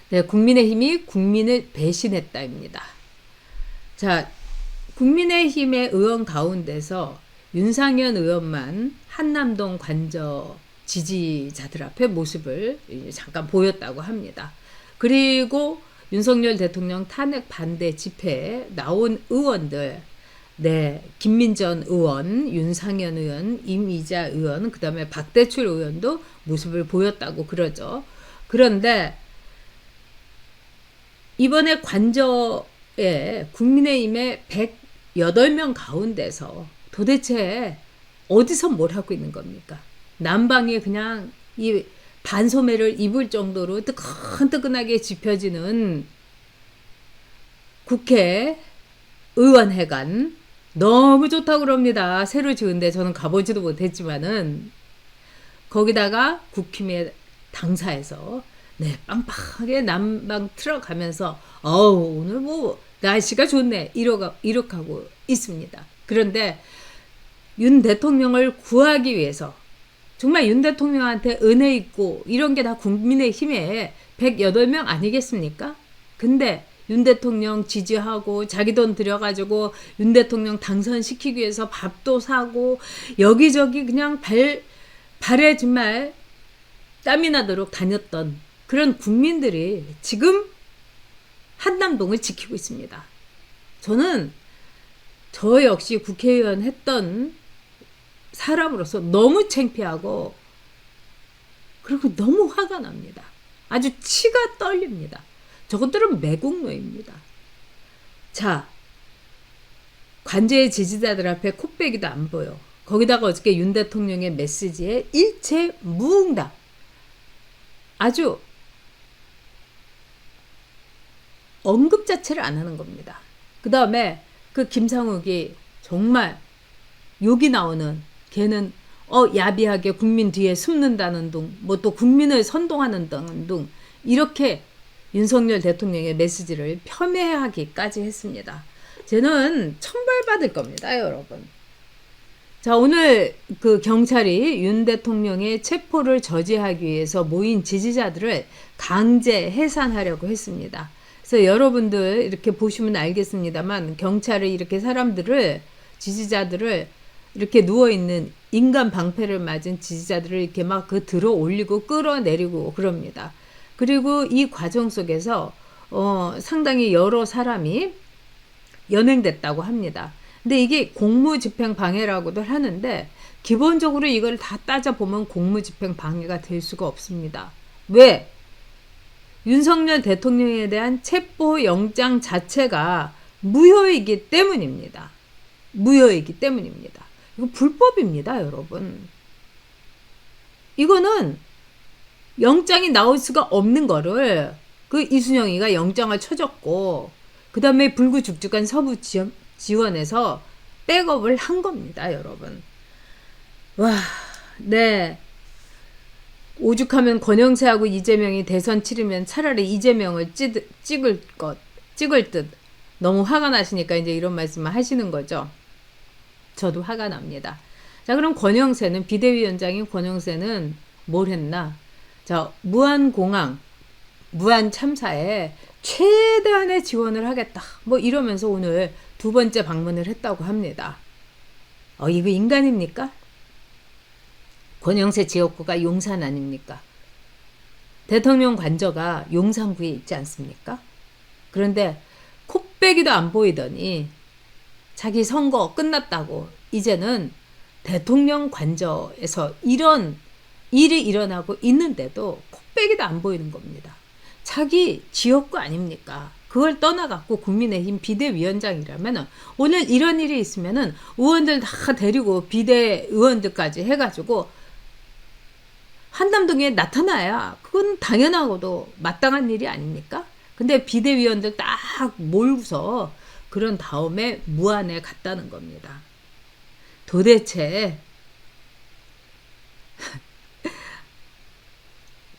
네, 국민의힘이 국민을 배신했다입니다. 자, 국민의힘의 의원 가운데서 윤상현 의원만 한남동 관저 지지자들 앞에 모습을 잠깐 보였다고 합니다. 그리고 윤석열 대통령 탄핵 반대 집회에 나온 의원들, 네, 김민전 의원, 윤상현 의원, 임이자 의원, 그 다음에 박대출 의원도 모습을 보였다고 그러죠. 그런데 이번에 관저에 국민의힘의 108명 가운데서 도대체 어디서 뭘 하고 있는 겁니까? 난방에 그냥 이 반소매를 입을 정도로 뜨끈뜨끈하게 지펴지는 국회 의원회관 너무 좋다고 그럽니다. 새로 지은데 저는 가보지도 못했지만은 거기다가 국힘의 당사에서 네, 빵빵하게 난방 틀어가면서 오늘 뭐 날씨가 좋네 이렇게 있습니다. 그런데 윤 대통령을 구하기 위해서 정말 윤 대통령한테 은혜 있고 이런 게 다 국민의힘의 108명 아니겠습니까? 근데 윤 대통령 지지하고 자기 돈 들여가지고 윤 대통령 당선시키기 위해서 밥도 사고 여기저기 그냥 발에 정말 땀이 나도록 다녔던 그런 국민들이 지금 한남동을 지키고 있습니다. 저는 저 역시 국회의원 했던 사람으로서 너무 창피하고 그리고 너무 화가 납니다. 아주 치가 떨립니다. 저것들은 매국노입니다. 자, 관제의 지지자들 앞에 콧배기도 안 보여. 거기다가 어저께 윤 대통령의 메시지에 일체 무응답. 아주 언급 자체를 안 하는 겁니다. 그 다음에 그 김상욱이 정말 욕이 나오는 걔는 야비하게 국민 뒤에 숨는다는 둥, 뭐 또 국민을 선동하는 둥 이렇게 윤석열 대통령의 메시지를 폄훼하기까지 했습니다. 쟤는 천벌받을 겁니다, 여러분. 자, 오늘 그 경찰이 윤 대통령의 체포를 저지하기 위해서 모인 지지자들을 강제 해산하려고 했습니다. 그래서 여러분들 이렇게 보시면 알겠습니다만 경찰이 이렇게 사람들을 지지자들을 이렇게 누워있는 인간 방패를 맞은 지지자들을 이렇게 막 들어 올리고 끌어내리고 그럽니다. 그리고 이 과정 속에서 상당히 여러 사람이 연행됐다고 합니다. 근데 이게 공무집행 방해라고도 하는데 기본적으로 이걸 다 따져보면 공무집행 방해가 될 수가 없습니다. 왜? 윤석열 대통령에 대한 체포영장 자체가 무효이기 때문입니다. 무효이기 때문입니다. 이거 불법입니다, 여러분. 이거는 영장이 나올 수가 없는 거를 그 이순영이가 영장을 쳐줬고 그 다음에 불구죽죽한 서부지원에서 백업을 한 겁니다, 여러분. 와, 네. 오죽하면 권영세하고 이재명이 대선 치르면 차라리 이재명을 찍을 듯 너무 화가 나시니까 이제 이런 말씀을 하시는 거죠. 저도 화가 납니다. 자, 그럼 권영세는 비대위원장인 권영세는 뭘 했나? 자, 무한공항 무한 참사에 최대한의 지원을 하겠다. 뭐 이러면서 오늘 두 번째 방문을 했다고 합니다. 이거 인간입니까? 권영세 지역구가 용산 아닙니까? 대통령 관저가 용산구에 있지 않습니까? 그런데 콧배기도 안 보이더니 자기 선거 끝났다고 이제는 대통령 관저에서 이런 일이 일어나고 있는데도 콧배기도 안 보이는 겁니다. 자기 지역구 아닙니까? 그걸 떠나갖고 국민의힘 비대위원장이라면 오늘 이런 일이 있으면은 의원들 다 데리고 비대의원들까지 해가지고 한남동에 나타나야 그건 당연하고도 마땅한 일이 아닙니까? 근데 비대위원들 딱 몰고서 그런 다음에 무안에 갔다는 겁니다. 도대체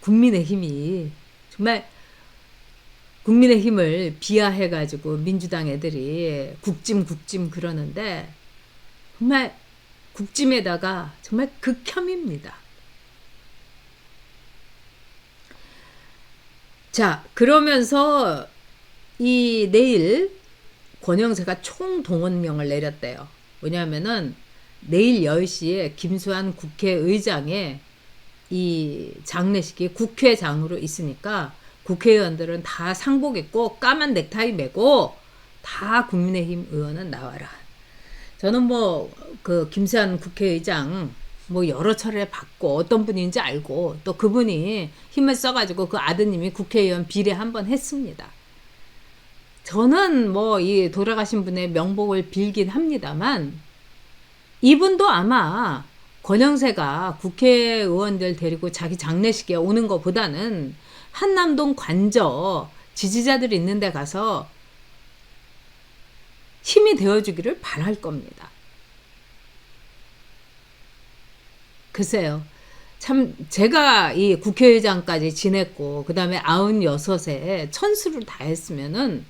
국민의힘이 정말 국민의힘을 비하해가지고 민주당 애들이 국짐 그러는데 정말 국짐에다가 정말 극혐입니다. 자, 그러면서 이 내일 권영세가 총동원령을 내렸대요. 왜냐하면은 내일 10시에 김수환 국회의장의 이 장례식이 국회장으로 있으니까 국회의원들은 다 상복 입고 까만 넥타이 메고 다 국민의힘 의원은 나와라. 저는 뭐 그 김수환 국회의장 뭐 여러 차례 봤고 어떤 분인지 알고 또 그분이 힘을 써가지고 그 아드님이 국회의원 비례 한번 했습니다. 저는 뭐 이 돌아가신 분의 명복을 빌긴 합니다만 이분도 아마 권영세가 국회의원들 데리고 자기 장례식에 오는 것보다는 한남동 관저 지지자들이 있는 데 가서 힘이 되어주기를 바랄 겁니다. 글쎄요. 참 제가 이 국회의장까지 지냈고 그 다음에 96에 천수를 다 했으면은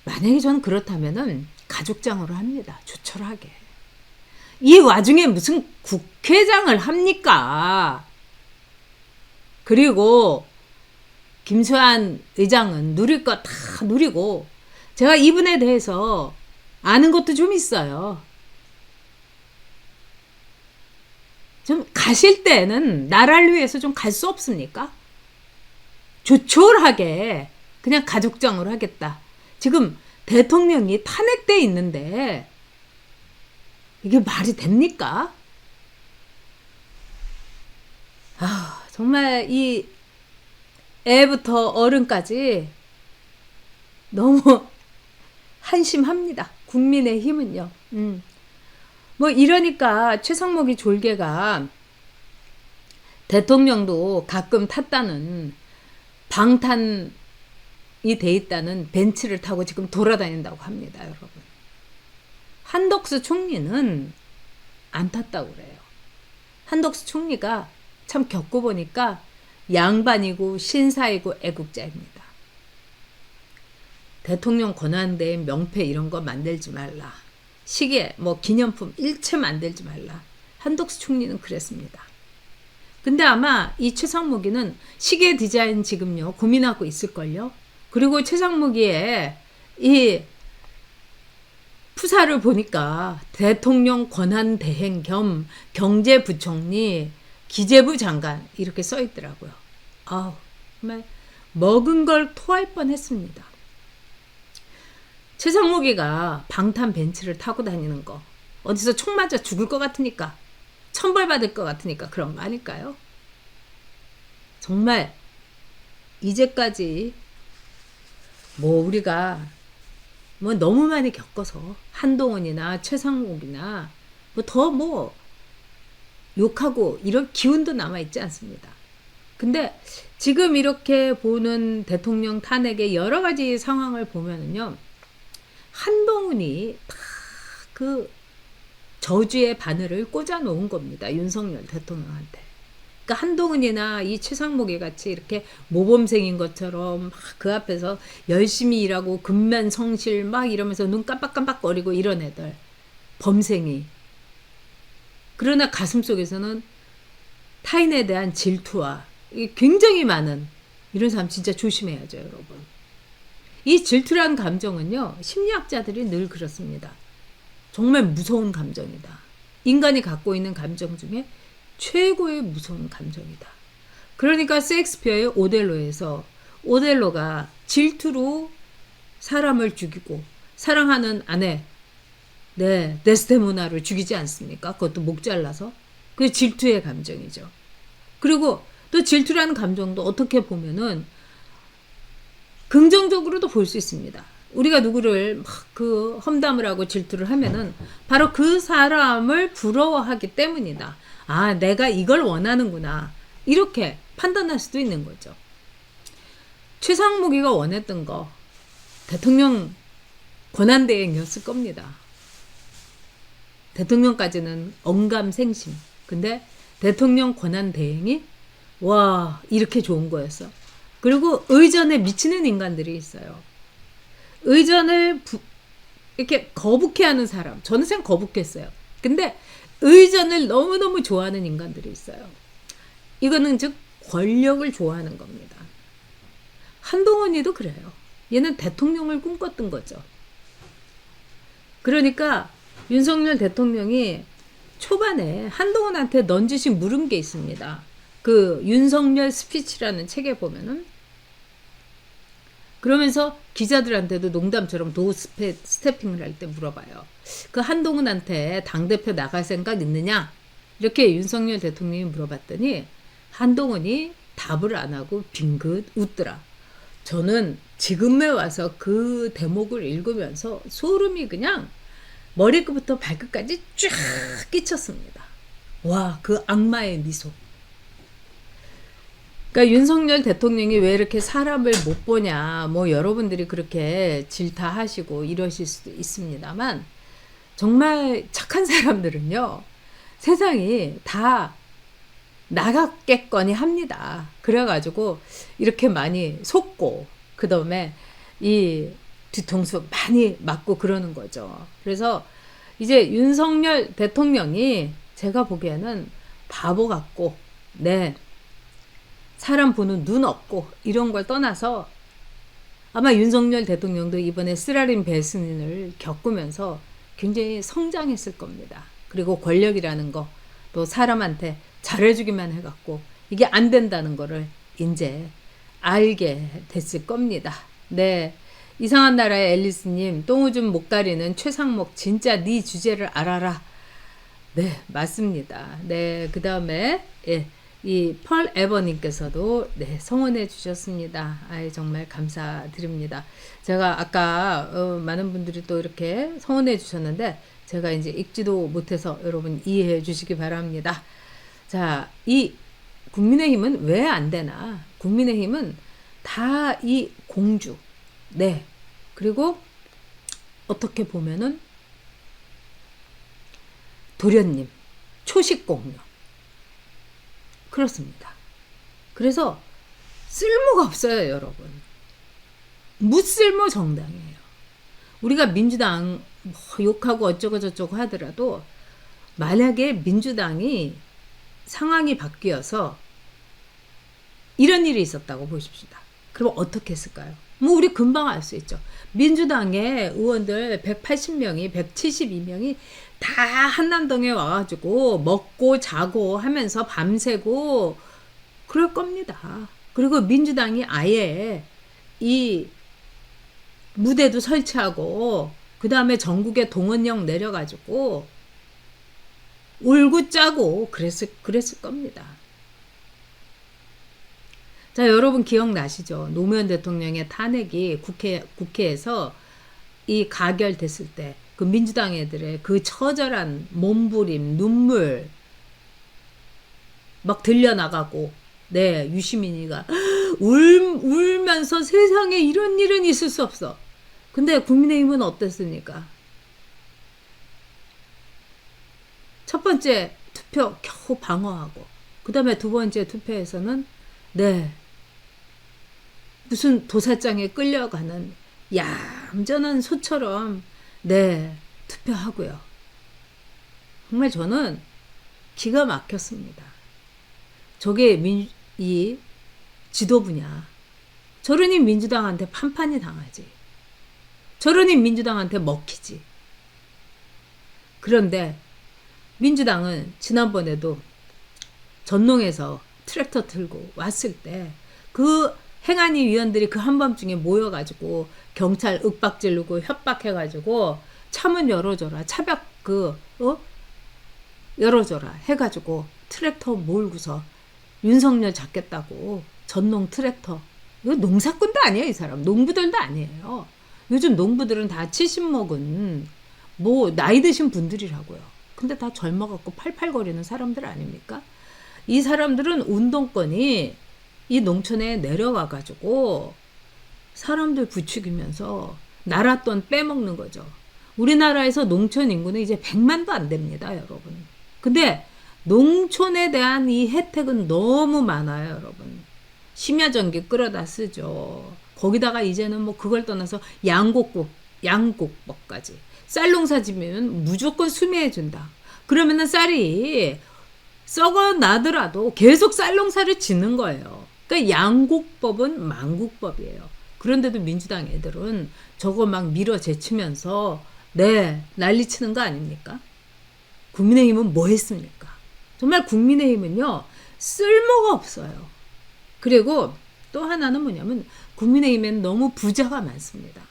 만약에 저는 그렇다면은 가족장으로 합니다. 조촐하게. 이 와중에 무슨 국회장을 합니까? 그리고 김수환 의장은 누릴 거 다 누리고 제가 이분에 대해서 아는 것도 좀 있어요. 좀 가실 때는 나라를 위해서 좀 갈 수 없습니까? 조촐하게 그냥 가족장으로 하겠다. 지금 대통령이 탄핵돼 있는데 이게 말이 됩니까? 아, 정말 이 애부터 어른까지 너무 한심합니다. 국민의힘은요. 뭐 이러니까 최상목이 졸개가 대통령도 가끔 탔다는 방탄이 돼 있다는 벤츠를 타고 지금 돌아다닌다고 합니다, 여러분. 한덕수 총리는 안 탔다고 그래요. 한덕수 총리가 참 겪고 보니까 양반이고 신사이고 애국자입니다. 대통령 권한대행 명패 이런 거 만들지 말라. 시계, 뭐 기념품 일체 만들지 말라. 한덕수 총리는 그랬습니다. 근데 아마 이 최상무기는 시계 디자인 지금요 고민하고 있을걸요. 그리고 최상무기의 이 푸사를 보니까 대통령 권한대행 겸 경제부총리, 기재부 장관 이렇게 써 있더라고요. 아우, 정말 먹은 걸 토할 뻔했습니다. 최상무기가 방탄 벤츠를 타고 다니는 거 어디서 총 맞아 죽을 것 같으니까 천벌받을 것 같으니까 그런 거 아닐까요? 정말 이제까지 뭐 우리가 뭐 너무 많이 겪어서 한동훈이나 최상목이나 뭐 더 뭐 욕하고 이런 기운도 남아있지 않습니다. 근데 지금 이렇게 보는 대통령 탄핵의 여러 가지 상황을 보면은요, 한동훈이 다 그 저주의 바늘을 꽂아 놓은 겁니다. 윤석열 대통령한테. 그러니까 한동훈이나 이 최상목이 같이 이렇게 모범생인 것처럼 막 그 앞에서 열심히 일하고 근면성실 막 이러면서 눈 깜빡깜빡거리고 이런 애들, 범생이. 그러나 가슴속에서는 타인에 대한 질투와 굉장히 많은 이런 사람 진짜 조심해야죠, 여러분. 이 질투라는 감정은요, 심리학자들이 늘 그렇습니다. 정말 무서운 감정이다. 인간이 갖고 있는 감정 중에 최고의 무서운 감정이다. 그러니까 셰익스피어의 오델로에서 오델로가 질투로 사람을 죽이고 사랑하는 아내, 네, 데스데모나를 죽이지 않습니까? 그것도 목 잘라서. 그게 질투의 감정이죠. 그리고 또 질투라는 감정도 어떻게 보면은 긍정적으로도 볼 수 있습니다. 우리가 누구를 막 그 험담을 하고 질투를 하면은 바로 그 사람을 부러워하기 때문이다. 아, 내가 이걸 원하는구나. 이렇게 판단할 수도 있는 거죠. 최상무기가 원했던 거 대통령 권한대행이었을 겁니다. 대통령까지는 언감생심. 근데 대통령 권한대행이 와, 이렇게 좋은 거였어. 그리고 의전에 미치는 인간들이 있어요. 의전을 이렇게 거북해하는 사람. 저는 생 거북했어요. 근데 의전을 너무너무 좋아하는 인간들이 있어요. 이거는 즉 권력을 좋아하는 겁니다. 한동훈이도 그래요. 얘는 대통령을 꿈꿨던 거죠. 그러니까 윤석열 대통령이 초반에 한동훈한테 넌지시 물은 게 있습니다. 그 윤석열 스피치라는 책에 보면은, 그러면서 기자들한테도 농담처럼 도어 스태핑을 할 때 물어봐요. 그 한동훈한테 당대표 나갈 생각 있느냐? 이렇게 윤석열 대통령이 물어봤더니 한동훈이 답을 안 하고 빙긋 웃더라. 저는 지금에 와서 그 대목을 읽으면서 소름이 그냥 머리끝부터 발끝까지 쫙 끼쳤습니다. 와, 그 악마의 미소. 그러니까 윤석열 대통령이 왜 이렇게 사람을 못 보냐, 뭐 여러분들이 그렇게 질타하시고 이러실 수도 있습니다만, 정말 착한 사람들은요, 세상이 다 나갔겠거니 합니다. 그래가지고 이렇게 많이 속고, 그 다음에 이 뒤통수 많이 맞고 그러는 거죠. 그래서 이제 윤석열 대통령이 제가 보기에는 바보 같고, 네, 사람 보는 눈 없고 이런 걸 떠나서 아마 윤석열 대통령도 이번에 쓰라린 배신을 겪으면서 굉장히 성장했을 겁니다. 그리고 권력이라는 거, 또 사람한테 잘해주기만 해갖고 이게 안 된다는 거를 이제 알게 됐을 겁니다. 네, 이상한 나라의 앨리스님, 똥오줌 못 가리는 최상목, 진짜 네 주제를 알아라. 네, 맞습니다. 네, 그 다음에 이 펄 에버님께서도 네, 성원해 주셨습니다. 아이, 정말 감사드립니다. 제가 아까 많은 분들이 또 이렇게 성원해 주셨는데 제가 이제 읽지도 못해서 여러분 이해해 주시기 바랍니다. 자, 이 국민의힘은 왜 안 되나? 국민의힘은 다 이 공주, 네, 그리고 어떻게 보면은 도련님, 초식공룡, 그렇습니다. 그래서 쓸모가 없어요, 여러분. 무쓸모 정당이에요. 우리가 민주당 뭐 욕하고 어쩌고 저쩌고 하더라도 만약에 민주당이 상황이 바뀌어서 이런 일이 있었다고 보십시다. 그럼 어떻게 했을까요? 뭐 우리 금방 알 수 있죠. 민주당의 의원들 180명이 172명이 다 한남동에 와가지고 먹고 자고 하면서 밤새고 그럴 겁니다. 그리고 민주당이 아예 이 무대도 설치하고 그 다음에 전국에 동원령 내려가지고 울고 짜고 그랬을 겁니다. 자, 여러분 기억나시죠? 노무현 대통령의 탄핵이 국회에서 이 가결됐을 때 그 민주당 애들의 그 처절한 몸부림, 눈물 막 들려나가고, 네, 유시민이가 울면서 세상에 이런 일은 있을 수 없어. 근데 국민의힘은 어땠습니까? 첫 번째 투표 겨우 방어하고, 그 다음에 두 번째 투표에서는 네, 무슨 도살장에 끌려가는 얌전한 소처럼 네, 투표하고요. 정말 저는 기가 막혔습니다. 저게 이 지도부냐. 저러니 민주당한테 판판이 당하지. 저러니 민주당한테 먹히지. 그런데 민주당은 지난번에도 전농에서 트랙터 틀고 왔을 때 그 행안위 위원들이 그 한밤중에 모여가지고 경찰 윽박 지르고 협박해가지고 차문 열어줘라, 차벽 열어줘라 해가지고 트랙터 몰고서 윤석열 잡겠다고. 전농 트랙터, 이거 농사꾼도 아니에요. 이 사람 농부들도 아니에요. 요즘 농부들은 다 70 먹은 뭐 나이 드신 분들이라고요. 근데 다 젊어갖고 팔팔거리는 사람들 아닙니까? 이 사람들은 운동권이 이 농촌에 내려와가지고 사람들 부추기면서 나라 돈 빼먹는 거죠. 우리나라에서 농촌 인구는 이제 100만도 안 됩니다, 여러분. 근데 농촌에 대한 이 혜택은 너무 많아요, 여러분. 심야전기 끌어다 쓰죠. 거기다가 이제는 뭐 그걸 떠나서 양곡법까지. 쌀 농사 지면 무조건 수매해준다. 그러면은 쌀이 썩어 나더라도 계속 쌀 농사를 짓는 거예요. 그러니까 양국법은 만국법이에요. 그런데도 민주당 애들은 저거 막 밀어 제치면서 네, 난리치는 거 아닙니까? 국민의힘은 뭐 했습니까? 정말 국민의힘은요, 쓸모가 없어요. 그리고 또 하나는 뭐냐면 국민의힘엔 너무 부자가 많습니다.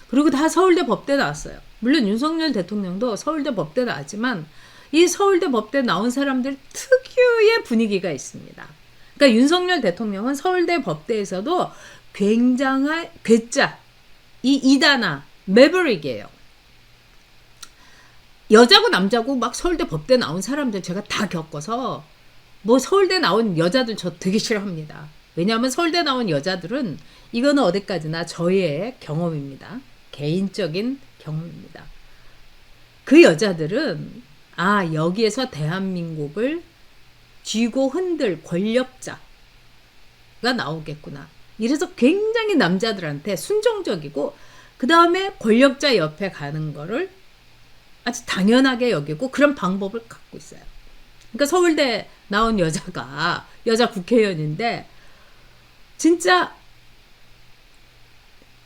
그리고 다 서울대 법대 나왔어요. 물론 윤석열 대통령도 서울대 법대 나왔지만 이 서울대 법대 나온 사람들 특유의 분위기가 있습니다. 그러니까 윤석열 대통령은 서울대 법대에서도 굉장한 괴짜, 이 이단아, 매버릭이에요. 여자고 남자고 막 서울대 법대 나온 사람들 제가 다 겪어서 뭐 서울대 나온 여자들 저 되게 싫어합니다. 왜냐하면 서울대 나온 여자들은 이거는 어디까지나 저의 경험입니다. 개인적인 경험입니다. 그 여자들은 여기에서 대한민국을 쥐고 흔들 권력자가 나오겠구나. 이래서 굉장히 남자들한테 순종적이고 그 다음에 권력자 옆에 가는 거를 아주 당연하게 여기고 그런 방법을 갖고 있어요. 그러니까 서울대 나온 여자 국회의원인데 진짜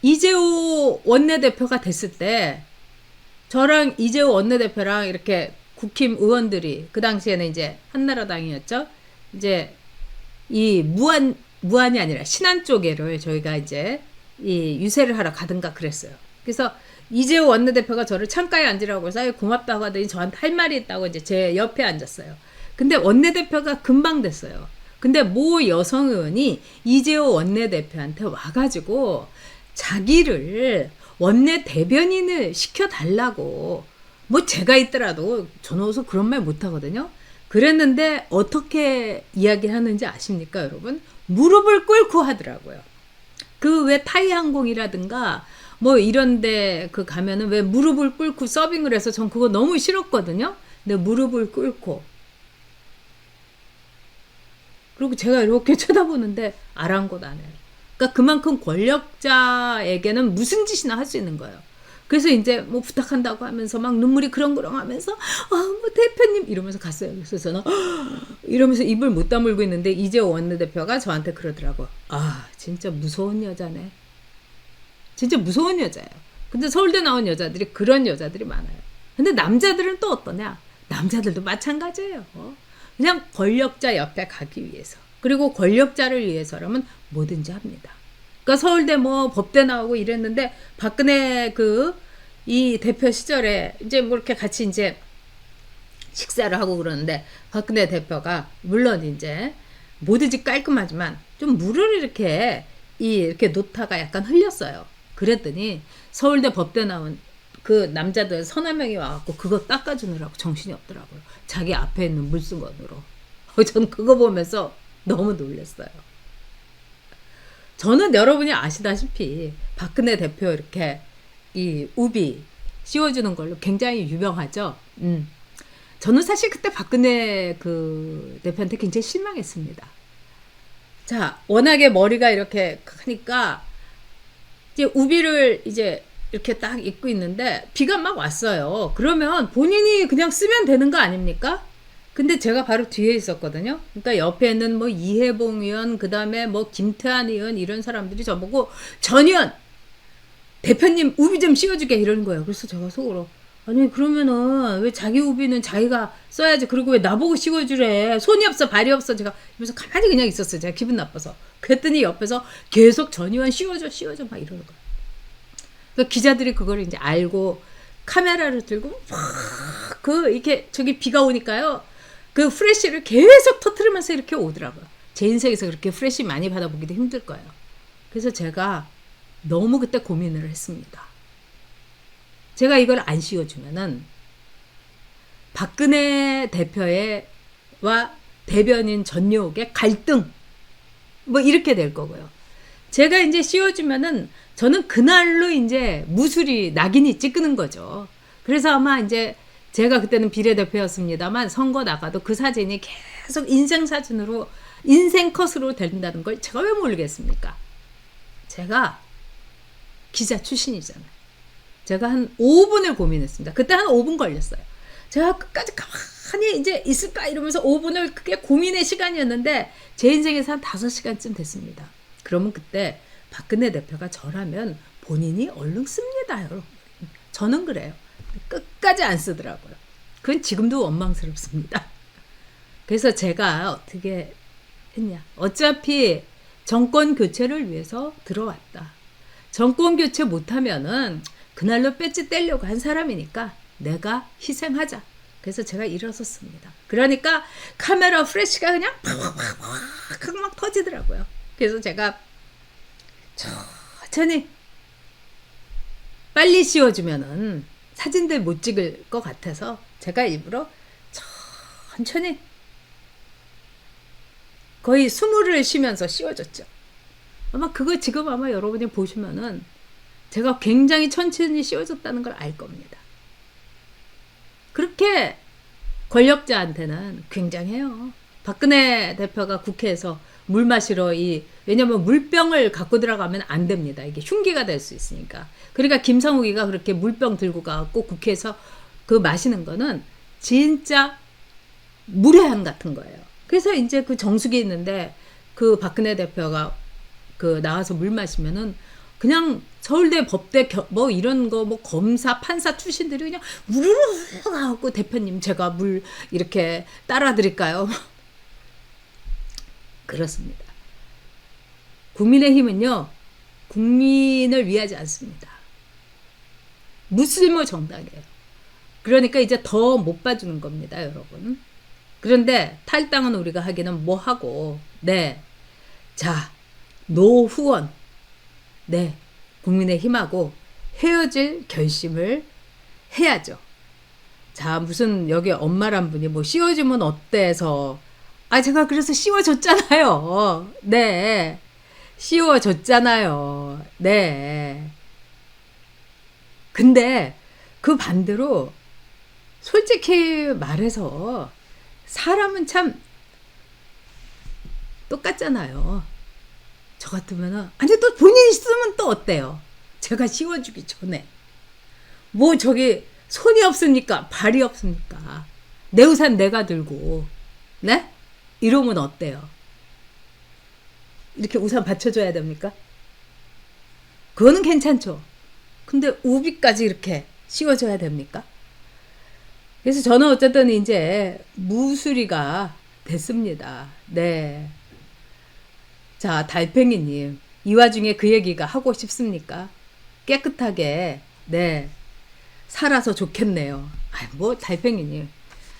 이재호 원내대표가 됐을 때 저랑 이재호 원내대표랑 이렇게 국힘 의원들이 그 당시에는 이제 한나라당이었죠. 이제 이 무안이 아니라 신안 쪽에를 저희가 이제 이 유세를 하러 가든가 그랬어요. 그래서 이재호 원내대표가 저를 창가에 앉으라고 해서 고맙다고 하더니 저한테 할 말이 있다고 이제 제 옆에 앉았어요. 근데 원내대표가 금방 됐어요. 근데 모 여성 의원이 이재호 원내대표한테 와가지고 자기를 원내 대변인을 시켜달라고 뭐 제가 있더라도 저는 어서 그런 말 못하거든요. 그랬는데 어떻게 이야기하는지 아십니까 여러분? 무릎을 꿇고 하더라고요. 그 왜 타이 항공이라든가 뭐 이런데 그 가면은 왜 무릎을 꿇고 서빙을 해서 전 그거 너무 싫었거든요. 근데 무릎을 꿇고 그리고 제가 이렇게 쳐다보는데 아랑곳 안 해요. 그러니까 그만큼 권력자에게는 무슨 짓이나 할 수 있는 거예요. 그래서 이제 뭐 부탁한다고 하면서 막 눈물이 그렁그렁 하면서 뭐 대표님 이러면서 갔어요. 그래서 저는 이러면서 입을 못 다물고 있는데 이재호 원내대표가 저한테 그러더라고. 진짜 무서운 여자네. 진짜 무서운 여자예요. 근데 서울대 나온 여자들이 그런 여자들이 많아요. 근데 남자들은 또 어떠냐? 남자들도 마찬가지예요. 그냥 권력자 옆에 가기 위해서. 그리고 권력자를 위해서라면 뭐든지 합니다. 그러니까 서울대 뭐 법대 나오고 이랬는데 박근혜 이 대표 시절에 이제 뭐 이렇게 같이 이제 식사를 하고 그러는데 박근혜 대표가 물론 이제 뭐든지 깔끔하지만 좀 물을 이렇게 놓다가 약간 흘렸어요. 그랬더니 서울대 법대 나온 그 남자들 서너 명이 와갖고 그거 닦아주느라고 정신이 없더라고요. 자기 앞에 있는 물수건으로. 전 그거 보면서 너무 놀랐어요. 저는 여러분이 아시다시피 박근혜 대표 이렇게 이 우비 씌워주는 걸로 굉장히 유명하죠. 저는 사실 그때 박근혜 그 대표한테 굉장히 실망했습니다. 자, 워낙에 머리가 이렇게 크니까 이제 우비를 이제 이렇게 딱 입고 있는데 비가 막 왔어요. 그러면 본인이 그냥 쓰면 되는 거 아닙니까? 근데 제가 바로 뒤에 있었거든요. 그러니까 옆에는 뭐 이해봉 의원, 그 다음에 뭐 김태환 의원 이런 사람들이 저보고 전 의원 대표님 우비 좀 씌워주게 이러는 거예요. 그래서 제가 속으로 아니 그러면은 왜 자기 우비는 자기가 써야지 그리고 왜 나보고 씌워주래. 손이 없어 발이 없어. 제가 그래서 가만히 그냥 있었어요. 제가 기분 나빠서. 그랬더니 옆에서 계속 전 의원 씌워줘 막 이러는 거예요. 그러니까 기자들이 그걸 이제 알고 카메라를 들고 막 이렇게 저기 비가 오니까요. 그 프레쉬를 계속 터트리면서 이렇게 오더라고요. 제 인생에서 그렇게 프레쉬 많이 받아보기도 힘들 거예요. 그래서 제가 너무 그때 고민을 했습니다. 제가 이걸 안 씌워주면은 박근혜 대표와 대변인 전용의 갈등 뭐 이렇게 될 거고요. 제가 이제 씌워주면은 저는 그날로 이제 무술이 낙인이 찍는 거죠. 그래서 아마 이제 제가 그때는 비례대표였습니다만 선거 나가도 그 사진이 계속 인생사진으로 인생 컷으로 된다는 걸 제가 왜 모르겠습니까? 제가 기자 출신이잖아요. 제가 한 5분을 고민했습니다. 그때 한 5분 걸렸어요. 제가 끝까지 가만히 이제 있을까 이러면서 5분을 그게 고민의 시간이었는데 제 인생에서 한 5시간쯤 됐습니다. 그러면 그때 박근혜 대표가 저라면 본인이 얼른 씁니다, 여러분. 저는 그래요. 끝까지 안 쓰더라고요. 그건 지금도 원망스럽습니다. 그래서 제가 어떻게 했냐. 어차피 정권 교체를 위해서 들어왔다. 정권 교체 못하면은 그날로 배지 떼려고 한 사람이니까 내가 희생하자. 그래서 제가 일어섰습니다. 그러니까 카메라 프레쉬가 그냥 팍팍팍 막 터지더라고요. 그래서 제가 천천히 빨리 씌워주면은 사진들 못 찍을 것 같아서 제가 일부러 천천히 거의 20를 쉬면서 씌워줬죠. 아마 그거 지금 아마 여러분이 보시면은 제가 굉장히 천천히 씌워줬다는 걸 알 겁니다. 그렇게 권력자한테는 굉장해요. 박근혜 대표가 국회에서 물 마시러 왜냐면 물병을 갖고 들어가면 안 됩니다. 이게 흉기가 될 수 있으니까. 그러니까 김상욱이가 그렇게 물병 들고 가고 국회에서 그 마시는 거는 진짜 무례한 같은 거예요. 그래서 이제 그 정수기 있는데 그 박근혜 대표가 그 나와서 물 마시면은 그냥 서울대 법대 뭐 이런 거 뭐 검사 판사 출신들이 그냥 우르르 하고 대표님 제가 물 이렇게 따라 드릴까요? 그렇습니다. 국민의힘은요 국민을 위하지 않습니다. 무쓸모 정당이에요. 그러니까 이제 더 못 봐주는 겁니다, 여러분. 그런데 탈당은 우리가 하기는 뭐 하고, 네, 자 노후원, 네, 국민의힘하고 헤어질 결심을 해야죠. 자, 무슨 여기 엄마란 분이 뭐 씌워주면 어때서, 제가 그래서 씌워줬잖아요. 네, 씌워줬잖아요. 네. 근데 그 반대로 솔직히 말해서 사람은 참 똑같잖아요. 저 같으면은 아니 또 본인이 쓰면 또 어때요? 제가 씌워주기 전에 뭐 저기 손이 없습니까? 발이 없습니까? 내 우산 내가 들고 네? 이러면 어때요? 이렇게 우산 받쳐줘야 됩니까? 그거는 괜찮죠. 근데 우비까지 이렇게 씌워줘야 됩니까? 그래서 저는 어쨌든 이제 무수리가 됐습니다. 네. 자, 달팽이님. 이 와중에 그 얘기가 하고 싶습니까? 깨끗하게, 네. 살아서 좋겠네요. 뭐, 달팽이님.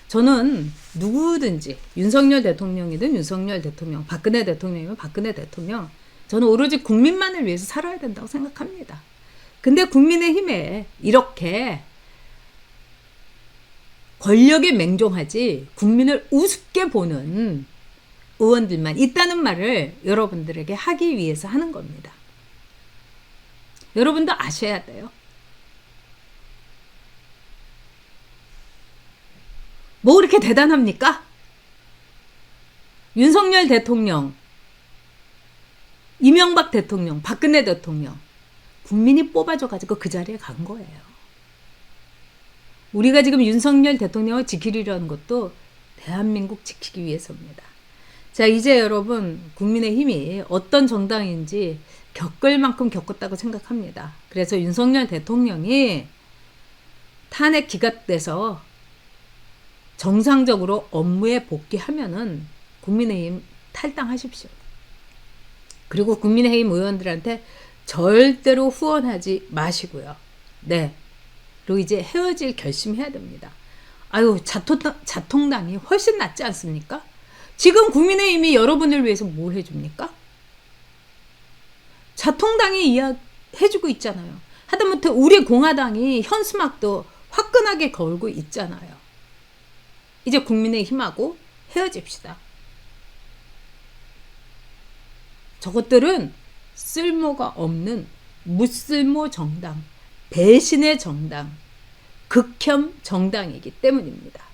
저는 누구든지, 윤석열 대통령이든 윤석열 대통령, 박근혜 대통령이면 박근혜 대통령, 저는 오로지 국민만을 위해서 살아야 된다고 생각합니다. 근데 국민의힘에 이렇게 권력에 맹종하지 국민을 우습게 보는 의원들만 있다는 말을 여러분들에게 하기 위해서 하는 겁니다. 여러분도 아셔야 돼요. 뭐 그렇게 대단합니까? 윤석열 대통령, 이명박 대통령, 박근혜 대통령 국민이 뽑아줘가지고 그 자리에 간 거예요. 우리가 지금 윤석열 대통령을 지키려는 것도 대한민국 지키기 위해서입니다. 자, 이제 여러분 국민의힘이 어떤 정당인지 겪을 만큼 겪었다고 생각합니다. 그래서 윤석열 대통령이 탄핵 기각돼서 정상적으로 업무에 복귀하면은 국민의힘 탈당하십시오. 그리고 국민의힘 의원들한테 절대로 후원하지 마시고요. 네. 그리고 이제 헤어질 결심해야 됩니다. 아유, 자통당이 훨씬 낫지 않습니까? 지금 국민의힘이 여러분을 위해서 뭘 해줍니까? 자통당이 해주고 있잖아요. 하다못해 우리 공화당이 현수막도 화끈하게 걸고 있잖아요. 이제 국민의힘하고 헤어집시다. 저것들은 쓸모가 없는 무쓸모 정당, 배신의 정당, 극혐 정당이기 때문입니다.